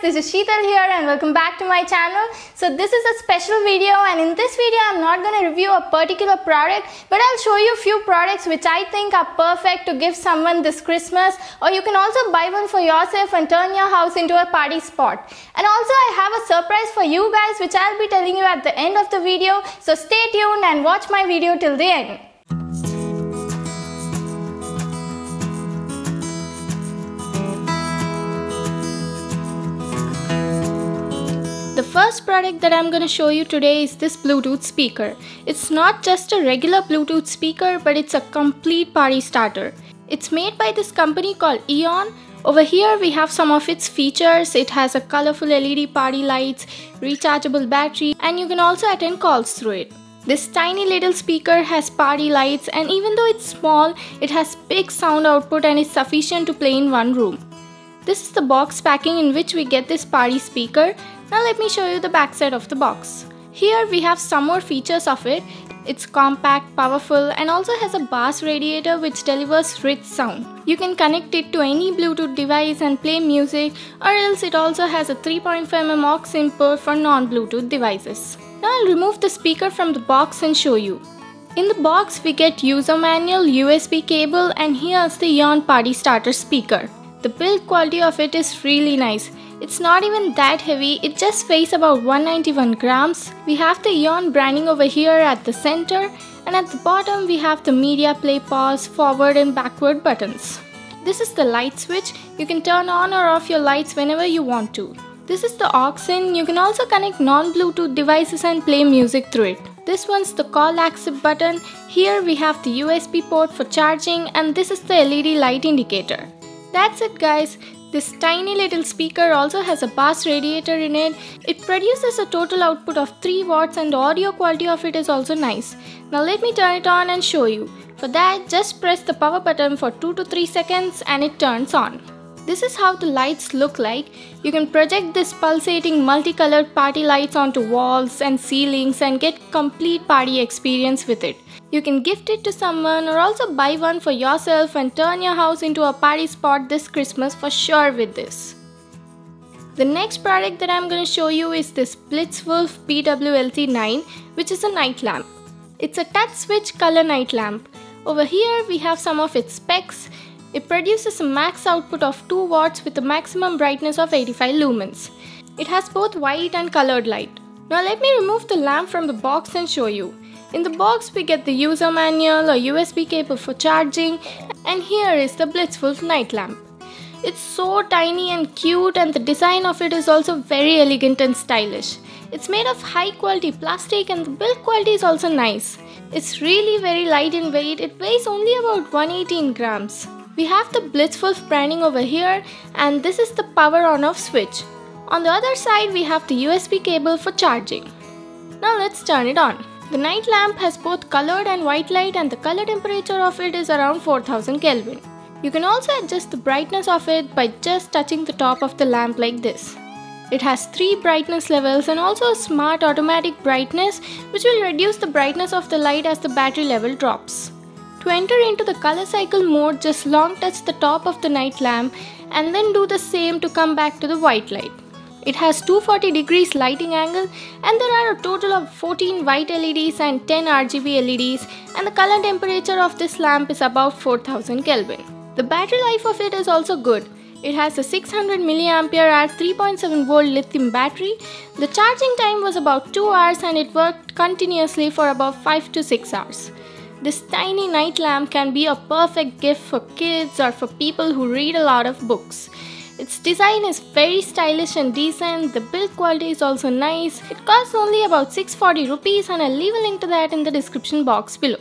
this is Sheetal here and welcome back to my channel. So this is a special video, and in this video I'm not going to review a particular product, but I'll show you a few products which I think are perfect to give someone this Christmas, or you can also buy one for yourself and turn your house into a party spot. And also I have a surprise for you guys which I'll be telling you at the end of the video, so stay tuned and watch my video till the end. The first product that I'm going to show you today is this Bluetooth speaker. It's not just a regular Bluetooth speaker, but it's a complete party starter. It's made by this company called Eon. Over here we have some of its features. It has a colorful LED party lights, rechargeable battery, and you can also attend calls through it. This tiny little speaker has party lights, and even though it's small, it has big sound output and is sufficient to play in one room. This is the box packing in which we get this party speaker. Now let me show you the backside of the box. Here we have some more features of it. It's compact, powerful, and also has a bass radiator which delivers rich sound. You can connect it to any Bluetooth device and play music, or else it also has a 3.5mm aux input for non-Bluetooth devices. Now I'll remove the speaker from the box and show you. In the box we get user manual, USB cable, and here's the Eon Party Starter speaker. The build quality of it is really nice. It's not even that heavy, it just weighs about 191 grams. We have the Eon branding over here at the center, and at the bottom we have the media play, pause, forward and backward buttons. This is the light switch. You can turn on or off your lights whenever you want to. This is the aux in. You can also connect non-Bluetooth devices and play music through it. This one's the call accept button. Here we have the USB port for charging, and this is the LED light indicator. That's it guys. This tiny little speaker also has a bass radiator in it. It produces a total output of 3 watts and the audio quality of it is also nice. Now let me turn it on and show you. For that, just press the power button for 2 to 3 seconds and it turns on. This is how the lights look like. You can project this pulsating multicolored party lights onto walls and ceilings and get complete party experience with it. You can gift it to someone or also buy one for yourself and turn your house into a party spot this Christmas for sure with this. The next product that I'm going to show you is this Blitzwolf BWLT9, which is a night lamp. It's a touch switch color night lamp. Over here we have some of its specs. It produces a max output of 2 watts with a maximum brightness of 85 lumens. It has both white and colored light. Now let me remove the lamp from the box and show you. In the box we get the user manual, a USB cable for charging, and here is the Blitzwolf night lamp. It's so tiny and cute, and the design of it is also very elegant and stylish. It's made of high quality plastic and the build quality is also nice. It's really very light in weight. It weighs only about 118 grams. We have the Blitzwolf branding over here, and this is the power on off switch. On the other side we have the USB cable for charging. Now let's turn it on. The night lamp has both colored and white light, and the color temperature of it is around 4000 Kelvin. You can also adjust the brightness of it by just touching the top of the lamp like this. It has 3 brightness levels and also a smart automatic brightness which will reduce the brightness of the light as the battery level drops. To enter into the color cycle mode, just long touch the top of the night lamp and then do the same to come back to the white light. It has 240 degrees lighting angle, and there are a total of 14 white LEDs and 10 RGB LEDs, and the color temperature of this lamp is about 4000 Kelvin. The battery life of it is also good. It has a 600 mAh at 3.7 volt lithium battery. The charging time was about 2 hours and it worked continuously for about 5 to 6 hours. This tiny night lamp can be a perfect gift for kids or for people who read a lot of books. Its design is very stylish and decent. The build quality is also nice. It costs only about 640 rupees, and I'll leave a link to that in the description box below.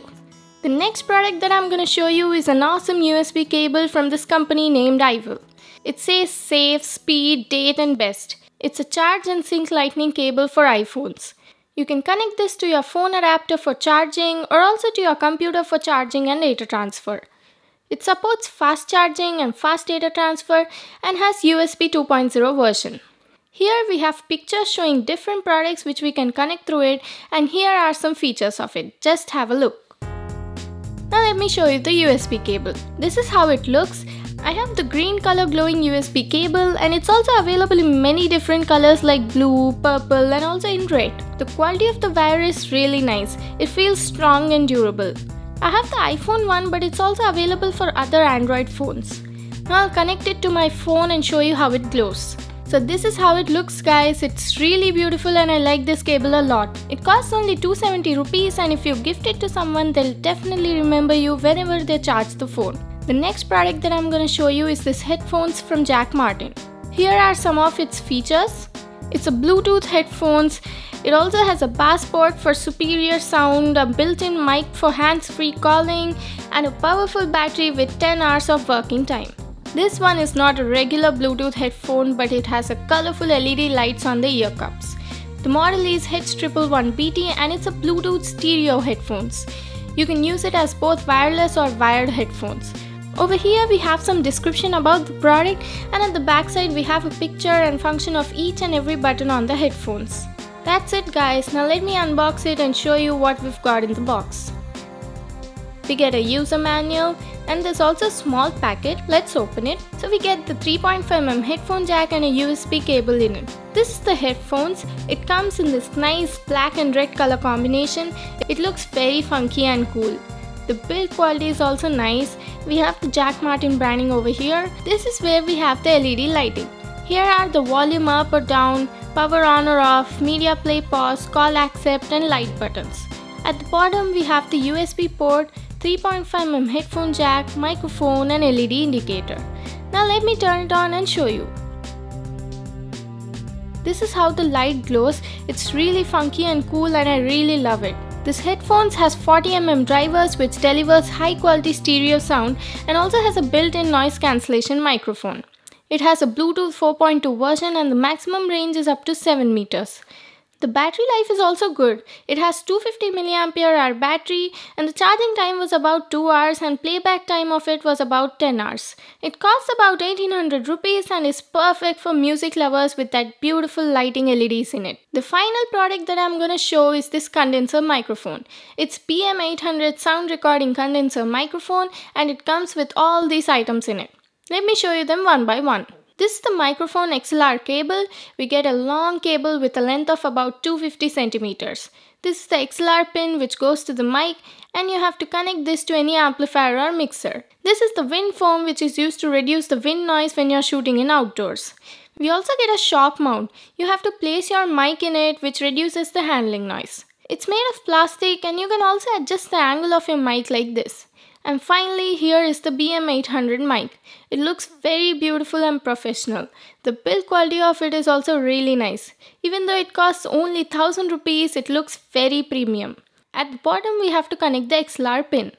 The next product that I'm going to show you is an awesome USB cable from this company named iWill. It says safe, speed, date and best. It's a charge and sync lightning cable for iPhones. You can connect this to your phone adapter for charging or also to your computer for charging and data transfer. It supports fast charging and fast data transfer and has USB 2.0 version. Here we have pictures showing different products which we can connect through it, and here are some features of it. Just have a look. Now let me show you the USB cable. This is how it looks. I have the green color glowing USB cable, and it's also available in many different colors like blue, purple and also in red. The quality of the wire is really nice. It feels strong and durable. I have the iPhone one, but it's also available for other Android phones. Now I'll connect it to my phone and show you how it glows. So this is how it looks, guys. It's really beautiful and I like this cable a lot. It costs only 270 rupees, and if you gift it to someone, they'll definitely remember you whenever they charge the phone. The next product that I'm gonna show you is this headphones from Jack Martin. Here are some of its features. It's a Bluetooth headphones. It also has a bass port for superior sound, a built-in mic for hands-free calling, and a powerful battery with 10 hours of working time. This one is not a regular Bluetooth headphone, but it has a colorful LED lights on the ear cups. The model is H111BT and it's a Bluetooth stereo headphones. You can use it as both wireless or wired headphones. Over here we have some description about the product, and at the back side we have a picture and function of each and every button on the headphones. That's it, guys. Now let me unbox it and show you what we've got in the box. We get a user manual, and there's also a small packet. Let's open it. So we get the 3.5mm headphone jack and a USB cable in it. This is the headphones. It comes in this nice black and red color combination. It looks very funky and cool. The build quality is also nice. We have the Jack Martin branding over here. This is where we have the LED lighting. Here are the volume up or down, power on or off, media play pause, call accept and light buttons. At the bottom we have the USB port, 3.5mm headphone jack, microphone and LED indicator. Now let me turn it on and show you. This is how the light glows. It's really funky and cool and I really love it. This headphones has 40mm drivers which delivers high quality stereo sound and also has a built-in noise cancellation microphone. It has a Bluetooth 4.2 version and the maximum range is up to 7 meters. The battery life is also good. It has 250 mAh battery and the charging time was about 2 hours and playback time of it was about 10 hours. It costs about 1800 rupees and is perfect for music lovers with that beautiful lighting LEDs in it. The final product that I'm gonna show is this condenser microphone. It's BM800 sound recording condenser microphone and it comes with all these items in it. Let me show you them one by one. This is the microphone XLR cable. We get a long cable with a length of about 250 centimeters. This is the XLR pin which goes to the mic and you have to connect this to any amplifier or mixer. This is the wind foam which is used to reduce the wind noise when you're shooting in outdoors. We also get a shock mount. You have to place your mic in it which reduces the handling noise. It's made of plastic and you can also adjust the angle of your mic like this. And finally, here is the BM800 mic. It looks very beautiful and professional. The build quality of it is also really nice. Even though it costs only 1000 rupees, it looks very premium. At the bottom, we have to connect the XLR pin.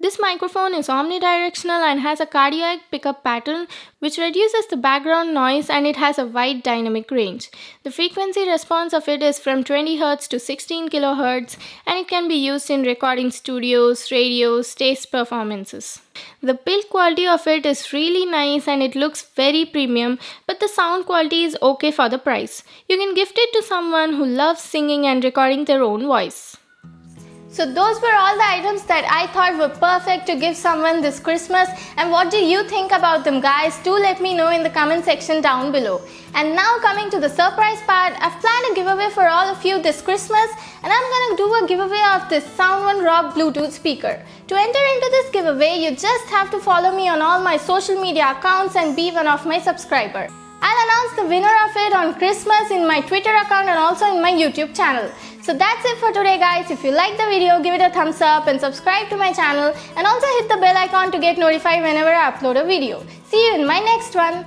This microphone is omnidirectional and has a cardiac pickup pattern which reduces the background noise and it has a wide dynamic range. The frequency response of it is from 20 Hz to 16 kHz and it can be used in recording studios, radios, stage performances. The build quality of it is really nice and it looks very premium, but the sound quality is okay for the price. You can gift it to someone who loves singing and recording their own voice. So those were all the items that I thought were perfect to give someone this Christmas, and what do you think about them, guys? Do let me know in the comment section down below. And now coming to the surprise part, I've planned a giveaway for all of you this Christmas and I'm gonna do a giveaway of this Sound One Rock Bluetooth speaker. To enter into this giveaway, you just have to follow me on all my social media accounts and be one of my subscribers. I'll announce the winner of it on Christmas in my Twitter account and also in my YouTube channel. So that's it for today, guys. If you like the video, give it a thumbs up and subscribe to my channel and also hit the bell icon to get notified whenever I upload a video. See you in my next one.